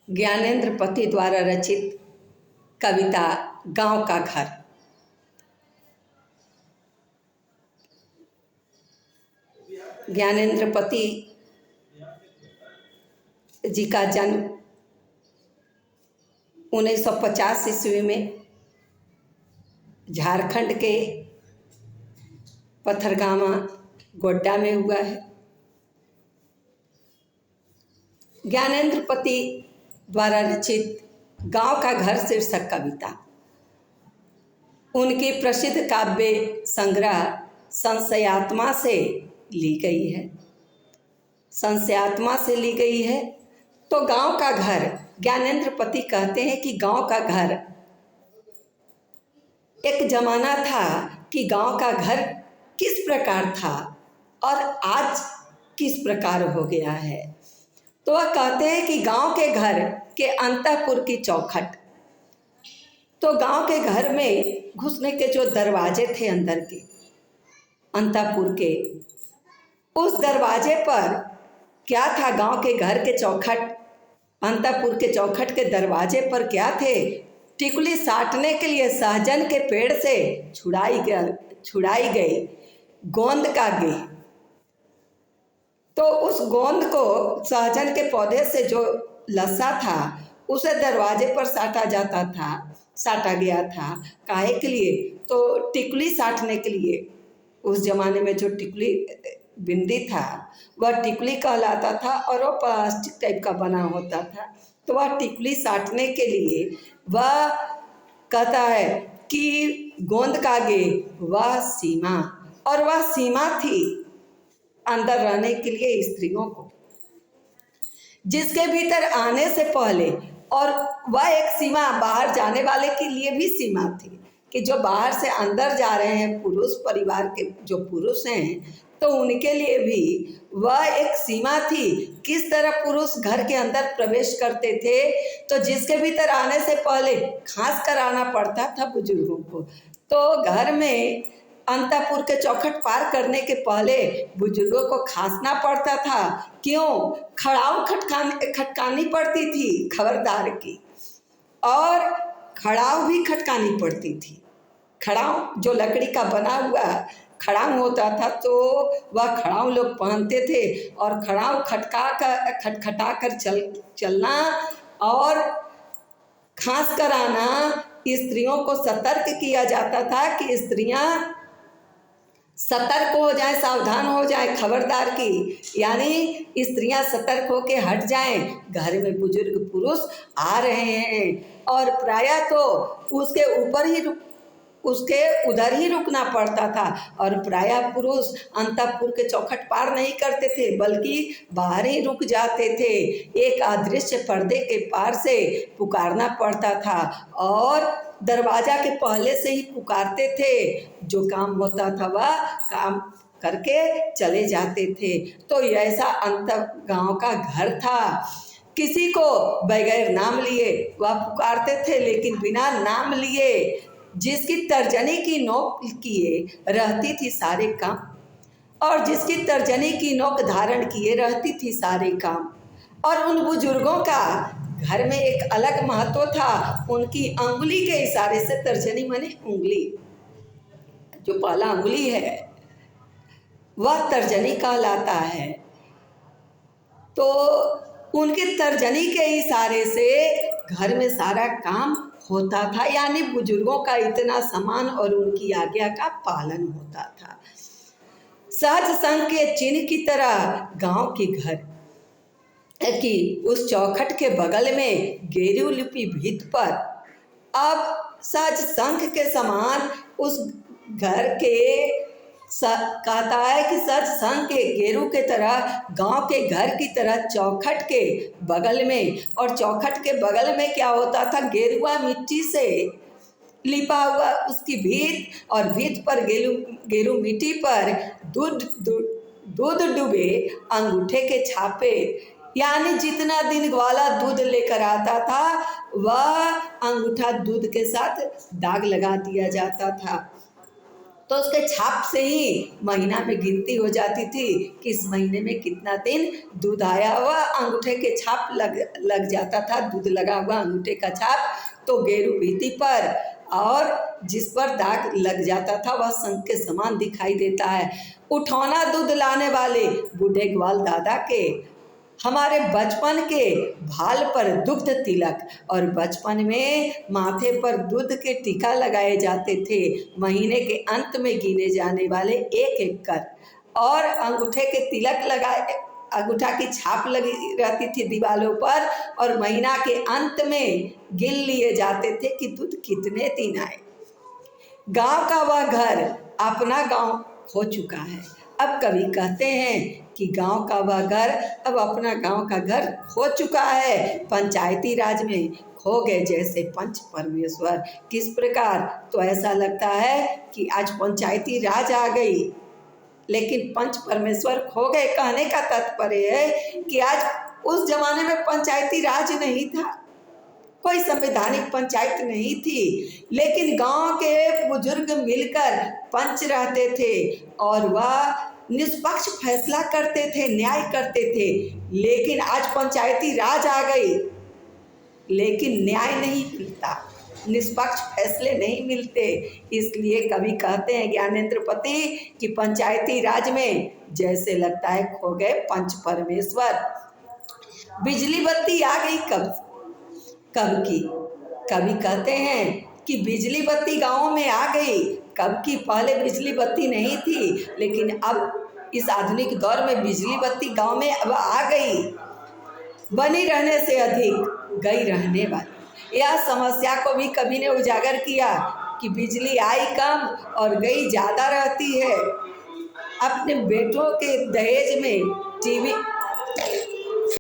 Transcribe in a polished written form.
ज्ञानेंद्र पति द्वारा रचित कविता गांव का घर। ज्ञानेंद्र पति जी का जन्म 1950 ईस्वी में झारखंड के पथरगामा गोड्डा में हुआ है। ज्ञानेंद्र पति द्वारा रचित गांव का घर शीर्षक कविता उनकी प्रसिद्ध काव्य संग्रह संशयात्मा से ली गई है। संशयात्मा से ली गई है। तो गांव का घर, ज्ञानेंद्र पति कहते हैं कि गांव का घर, एक जमाना था कि गांव का घर किस प्रकार था और आज किस प्रकार हो गया है। तो वह कहते हैं कि गांव के घर के अंतःपुर की चौखट, तो गांव के घर में घुसने के जो दरवाजे थे अंदर के अंतःपुर के, उस दरवाजे पर क्या था? गांव के घर के चौखट, अंतःपुर के चौखट के दरवाजे पर क्या थे? टिकुली साटने के लिए सहजन के पेड़ से छुड़ाई गई गोंद का गेह। तो उस गोंद को सहजन के पौधे से जो लसा था उसे दरवाजे पर साटा गया था। काहे के लिए? तो टिकुली साटने के लिए। उस जमाने में जो टिकुली बिंदी था वह टिकुली कहलाता था और वो प्लास्टिक टाइप का बना होता था। तो वह टिकुली साटने के लिए वह कहता है कि गोंद का गेह वह सीमा, और वह सीमा थी अंदर रहने के लिए स्त्रियों को, जिसके भीतर आने से पहले, और वह एक सीमा बाहर जाने वाले के लिए भी सीमा थी कि जो बाहर से अंदर जा रहे हैं पुरुष, परिवार के जो पुरुष हैं, तो उनके लिए भी वह एक सीमा थी। किस तरह पुरुष घर के अंदर प्रवेश करते थे, तो जिसके भीतर आने से पहले खांस कर आना पड़ता था बुजुर्गों को। तो घर में अंतःपुर के चौखट पार करने के पहले बुजुर्गों को खांसना पड़ता था। क्यों? खड़ाऊ खटकानी पड़ती थी खबरदार की, और खड़ाऊ भी खटकानी पड़ती थी। खड़ाऊ जो लकड़ी का बना हुआ खड़ाऊ होता था, तो वह खड़ाऊ लोग पहनते थे, और खड़ाऊ खटखटा कर चलना और खांस कर आना। स्त्रियों को सतर्क किया जाता था कि स्त्रियां सतर्क हो जाएं, सावधान हो जाएं, खबरदार की, यानी स्त्रियां सतर्क होके हट जाएं। घर में बुजुर्ग पुरुष आ रहे हैं और प्रायः तो उसके उधर ही रुकना पड़ता था, और प्रायः पुरुष अंतःपुर के चौखट पार नहीं करते थे बल्कि बाहर ही रुक जाते थे। एक अदृश्य पर्दे के पार से पुकारना पड़ता था, और दरवाजा के पहले से ही पुकारते थे। जो काम होता था वह काम करके चले जाते थे। तो ऐसा गांव का घर था। किसी को बगैर नाम लिए वह पुकारते थे, लेकिन बिना नाम लिए, जिसकी तर्जनी की नोक किए रहती थी सारे काम, और जिसकी तर्जनी की नोक धारण किए रहती थी सारे काम। और उन बुजुर्गों का घर में एक अलग महत्व था। उनकी अंगुली के इशारे से, तर्जनी माने उंगली, जो पहला अंगुली है वह तर्जनी कहलाता है। तो उनके तर्जनी के इशारे से घर में सारा काम होता था, यानी बुजुर्गों का इतना सम्मान और उनकी आज्ञा का पालन होता था। सहज संग के चिन्ह की तरह गांव के घर कि उस चौखट के बगल में गेरू लिपि भीत पर, अब सहज संख के समान उस घर के कहता है कि सहज संग के गेरू के तरह, गांव के घर की तरह चौखट के बगल में, और चौखट के बगल में क्या होता था? गेरुआ मिट्टी से लिपा हुआ उसकी भीत, और भीत पर गेरू मिट्टी पर दूध डूबे अंगूठे के छापे, यानी जितना दिन वाला दूध लेकर आता था वह अंगूठा दूध के साथ दाग लगा दिया जाता था। तो उसके छाप से ही महीना में गिनती हो जाती थी कि इस महीने में कितना दिन दूध आया हुआ। अंगूठे के छाप लग जाता था, दूध लगा हुआ अंगूठे का छाप तो गेरू भीति पर, और जिस पर दाग लग जाता था वह शंख के समान दिखाई देता है। उठौना दूध लाने वाले बूढ़े ग्वाल दादा के हमारे बचपन के भाल पर दुग्ध तिलक, और बचपन में माथे पर दूध के टीका लगाए जाते थे। महीने के अंत में गिने जाने वाले एक एक कर, और अंगूठे के तिलक लगाए, अंगूठा की छाप लगी रहती थी दीवालों पर, और महीना के अंत में गिन लिए जाते थे कि दूध कितने दिन आए। गांव का वह घर अपना गांव खो चुका है। अब कवि कहते हैं कि गांव का वह घर अब अपना गांव का घर खो चुका है, पंचायती राज में खो गए जैसे पंच परमेश्वर। किस प्रकार? तो ऐसा लगता है कि आज पंचायती राज आ गई लेकिन पंच परमेश्वर खो गए। कहने का तात्पर्य है कि आज उस जमाने में पंचायती राज नहीं था, कोई संवैधानिक पंचायत नहीं थी, लेकिन गांव के बुजुर्ग मिलकर पंच रहते थे और वह निष्पक्ष फैसला करते थे, न्याय करते थे। लेकिन आज पंचायती राज आ गई लेकिन न्याय नहीं मिलता, निष्पक्ष फैसले नहीं मिलते। इसलिए कवि कहते हैं ज्ञानेंद्र पति कि पंचायती राज में जैसे लगता है खो गए पंच परमेश्वर। बिजली बत्ती आ गई कब की? कवि कहते हैं कि बिजली बत्ती गाँव में आ गई। कब की? पहले बिजली बत्ती नहीं थी, लेकिन अब इस आधुनिक दौर में बिजली बत्ती गांव में अब आ गई। बनी रहने से अधिक गई रहने वाली, यह समस्या को भी कवि ने उजागर किया कि बिजली आई कम और गई ज़्यादा रहती है। अपने बेटों के दहेज में टीवी